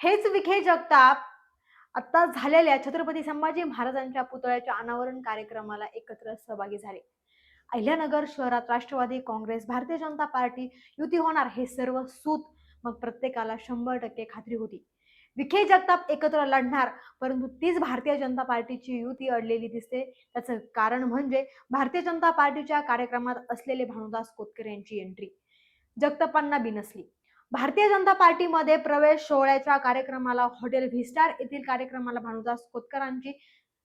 हेच विखे जगताप आता झालेल्या छत्रपती संभाजी महाराजांच्या पुतळ्याच्या अनावरण कार्यक्रमाला एकत्र सहभागी झाले. अहिल्यानगर शहरात राष्ट्रवादी काँग्रेस, भारतीय जनता पार्टी युती होणार हे सर्व सूत मग प्रत्येकाला 100% खात्री होती. विखे जगताप एकत्र लढणार, परंतु तीच भारतीय जनता पार्टीची युती अडलेली दिसते. त्याचं कारण म्हणजे भारतीय जनता पार्टीच्या कार्यक्रमात असलेले भानुदास कोतकर यांची एंट्री जगतापांना बिनसली. भारतीय जनता पार्टीमध्ये प्रवेश सोहळ्याच्या कार्यक्रमाला हॉटेल व्हिस्टार येथील कार्यक्रमाला भानुदास कोतकरांची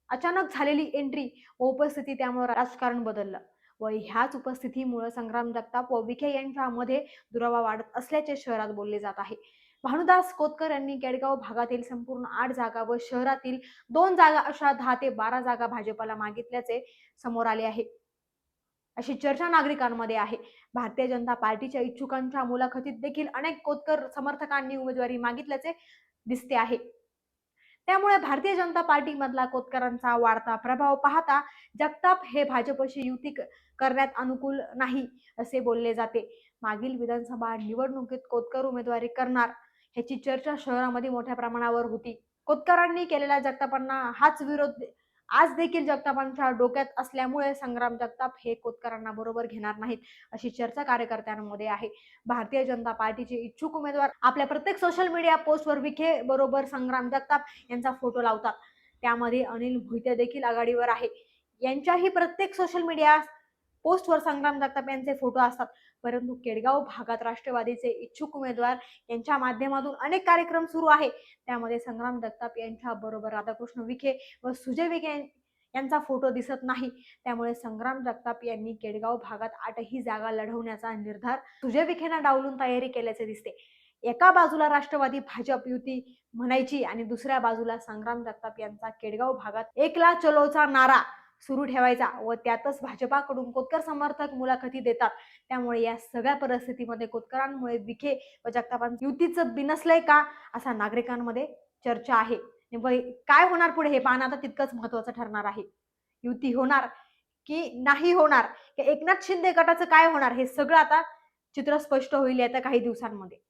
अचानक झालेली एंट्री व उपस्थिती त्यामुळे राजकारण बदललं व ह्याच उपस्थितीमुळे संग्राम जगताप व विखे यांच्यामध्ये दुरावा वाढत असल्याचे शहरात बोलले जात आहे. भानुदास कोतकर यांनी केडगाव भागातील संपूर्ण 8 जागा व शहरातील 2 जागा अशा 10 ते 12 जागा भाजपला मागितल्याचे समोर आले आहे, अशी चर्चा नागरिकांमध्ये आहे. भारतीय जनता पार्टीच्या इच्छुकांच्या मुलाखतीत देखील अनेक कोतकर समर्थकांनी उमेदवारी मागितल्याचे दिसते आहे. त्यामुळे भारतीय जनता पार्टी मधला कोतकरांचा वाढता प्रभाव पाहता जगताप हे भाजपशी युती करण्यात अनुकूल नाही असे बोलले जाते. मागील विधानसभा निवडणुकीत कोतकर उमेदवारी करणार ह्याची चर्चा शहरामध्ये मोठ्या प्रमाणावर होती. कोतकरांनी केलेल्या जगतापांना हाच विरोध आज देखील जगतापांच्या डोक्यात असल्यामुळे संग्राम जगताप हे कोतकरांना बरोबर घेणार नाहीत अशी चर्चा कार्यकर्त्यांमध्ये आहे. भारतीय जनता पार्टीचे इच्छुक उमेदवार आपल्या प्रत्येक सोशल मीडिया पोस्टवर विखे बरोबर संग्राम जगताप यांचा फोटो लावतात. त्यामध्ये अनिल भुईते देखील आघाडीवर आहे. यांच्याही प्रत्येक सोशल मीडिया पोस्टवर संग्राम जगताप यांचे फोटो असतात. परंतु केडगाव भागात राष्ट्रवादीचे इच्छुक उमेदवार यांच्या माध्यमातून अनेक कार्यक्रम सुरू आहे. त्यामध्ये संग्राम जगताप यांच्या बरोबर राधाकृष्ण विखे व सुजय विखे यांचा फोटो दिसत नाही. त्यामुळे संग्राम जगताप यांनी केडगाव भागात 8ही जागा लढवण्याचा निर्धार सुजय विखेंना डावलून तयारी केल्याचे दिसते. एका बाजूला राष्ट्रवादी भाजप युती म्हणायची आणि दुसऱ्या बाजूला संग्राम जगताप यांचा केडगाव भागात एकला चलोचा नारा सुरू ठेवायचा व त्यातच भाजपाकडून कोतकर समर्थक मुलाखती देतात. त्यामुळे या सगळ्या परिस्थितीमध्ये कोतकरांमुळे विखे व जगतापांचं युतीचं बिनसलंय का असा नागरिकांमध्ये चर्चा आहे. काय होणार पुढे हे पाहणं आता तितकंच महत्वाचं ठरणार आहे. युती होणार की नाही होणार, एकनाथ शिंदे गटाचं काय होणार हे सगळं आता चित्र स्पष्ट होईल येत्या काही दिवसांमध्ये.